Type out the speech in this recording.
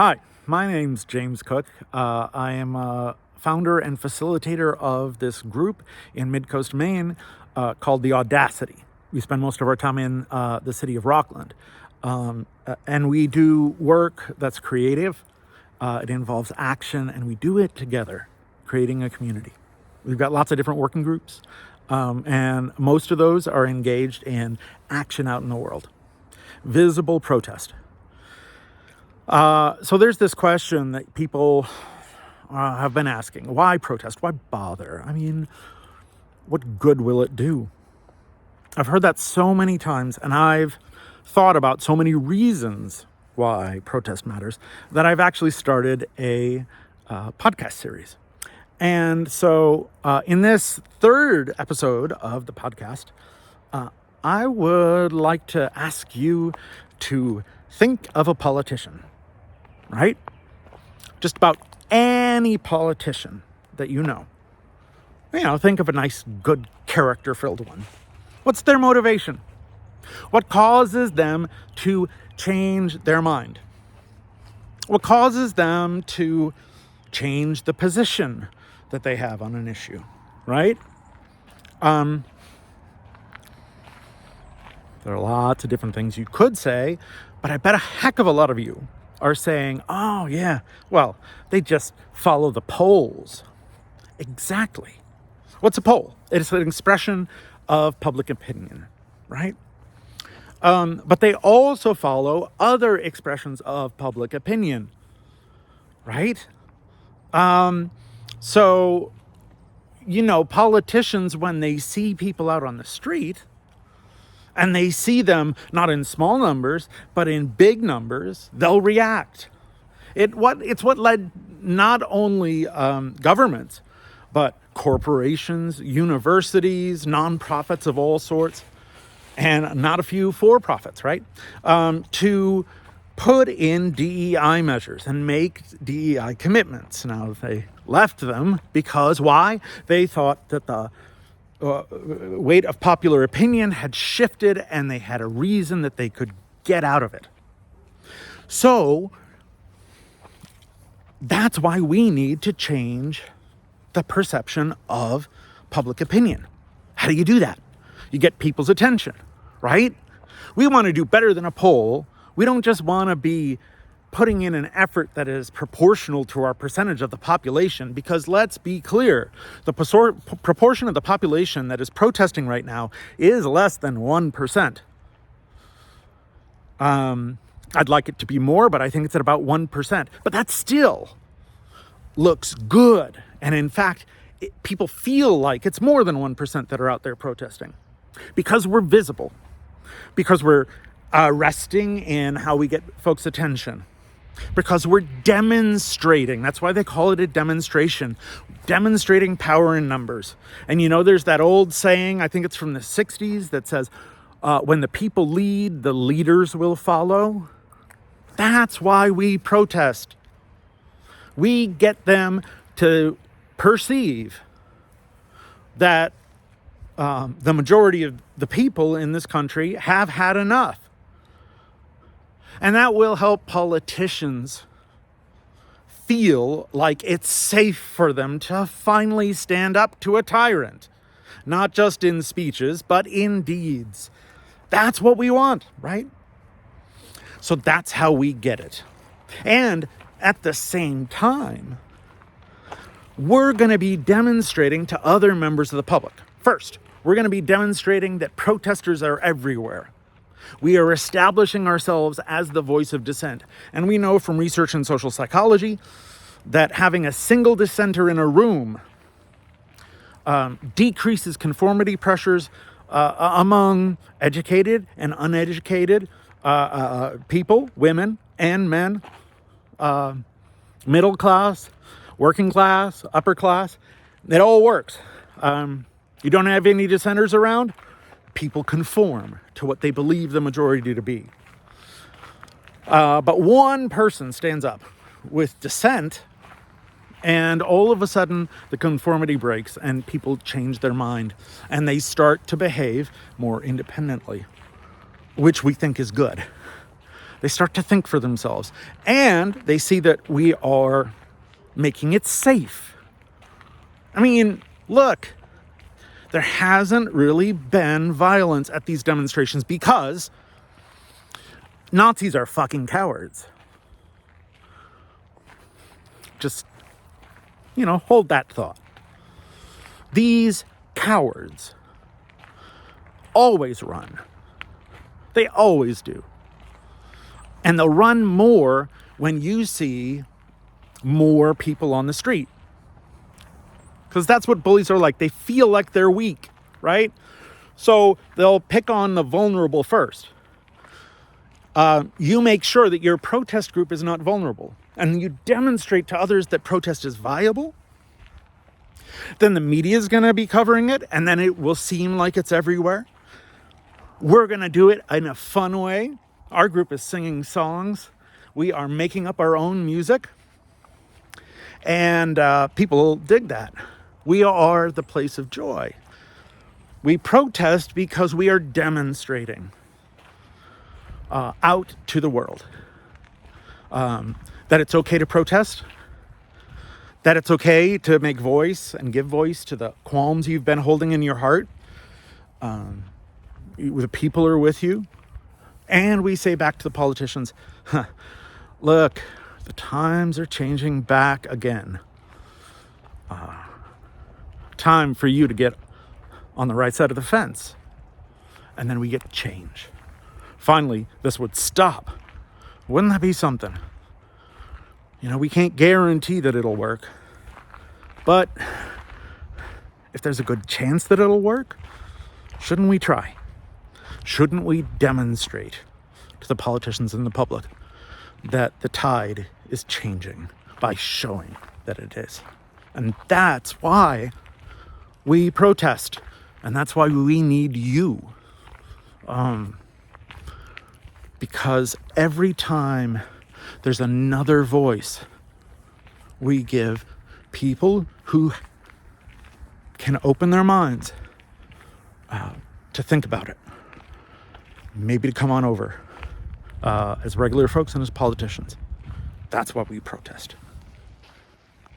Hi, my name's James Cook. I am a founder and facilitator of this group in Midcoast, Maine called the Audacity. We spend most of our time in the city of Rockland. And we do work that's creative. It involves action, and we do it together, creating a community. We've got lots of different working groups, and most of those are engaged in action out in the world. Visible protest. So there's this question that people have been asking. Why protest? Why bother? I mean, what good will it do? I've heard that so many times, and I've thought about so many reasons why protest matters that I've actually started a podcast series. And so in this third episode of the podcast, I would like to ask you to think of a politician, right? Just about any politician that you know. Think of a nice, good, character-filled one. What's their motivation? What causes them to change their mind? What causes them to change the position that they have on an issue, right? There are lots of different things you could say, but I bet a heck of a lot of you are saying, oh yeah, well, they just follow the polls. Exactly. What's a poll? It's an expression of public opinion, right? But they also follow other expressions of public opinion, right? So, politicians, when they see people out on the street, and they see them not in small numbers, but in big numbers, they'll react. It's what led not only governments, but corporations, universities, nonprofits of all sorts, and not a few for-profits, right? To put in DEI measures and make DEI commitments. Now, they left them because why? They thought that the weight of popular opinion had shifted and they had a reason that they could get out of it. So that's why we need to change the perception of public opinion. How do you do that? You get people's attention, right? We want to do better than a poll. We don't just want to be putting in an effort that is proportional to our percentage of the population, because let's be clear, the proportion of the population that is protesting right now is less than 1%. I'd like it to be more, but I think it's at about 1%. But that still looks good. And in fact, people feel like it's more than 1% that are out there protesting, because we're visible, because we're resting in how we get folks' attention, because we're demonstrating. That's why they call it a demonstration. Demonstrating power in numbers. And there's that old saying, I think it's from the 60s, that says, when the people lead, the leaders will follow. That's why we protest. We get them to perceive that the majority of the people in this country have had enough. And that will help politicians feel like it's safe for them to finally stand up to a tyrant, not just in speeches, but in deeds. That's what we want, right? So that's how we get it. And at the same time, we're going to be demonstrating to other members of the public. First, we're going to be demonstrating that protesters are everywhere. We are establishing ourselves as the voice of dissent. And we know from research in social psychology that having a single dissenter in a room decreases conformity pressures among educated and uneducated people, women and men, middle class, working class, upper class. It all works. You don't have any dissenters around? People conform to what they believe the majority to be. But one person stands up with dissent, and all of a sudden the conformity breaks and people change their mind and they start to behave more independently, which we think is good. They start to think for themselves. And they see that we are making it safe. I mean, look, there hasn't really been violence at these demonstrations because Nazis are fucking cowards. Just, hold that thought. These cowards always run. They always do. And they'll run more when you see more people on the street. Because that's what bullies are like. They feel like they're weak, right? So they'll pick on the vulnerable first. You make sure that your protest group is not vulnerable. And you demonstrate to others that protest is viable. Then the media is going to be covering it. And then it will seem like it's everywhere. We're going to do it in a fun way. Our group is singing songs. We are making up our own music. And people dig that. We are the place of joy. We protest because we are demonstrating out to the world that it's okay to protest, that it's okay to make voice and give voice to the qualms you've been holding in your heart. The people are with you. And we say back to the politicians, look, the times are changing back again. Time for you to get on the right side of the fence. And then we get change. Finally, this would stop. Wouldn't that be something? We can't guarantee that it'll work. But if there's a good chance that it'll work, shouldn't we try? Shouldn't we demonstrate to the politicians and the public that the tide is changing by showing that it is? And that's why we protest. And that's why we need you. Because every time there's another voice, we give people who can open their minds to think about it. Maybe to come on over as regular folks and as politicians. That's why we protest.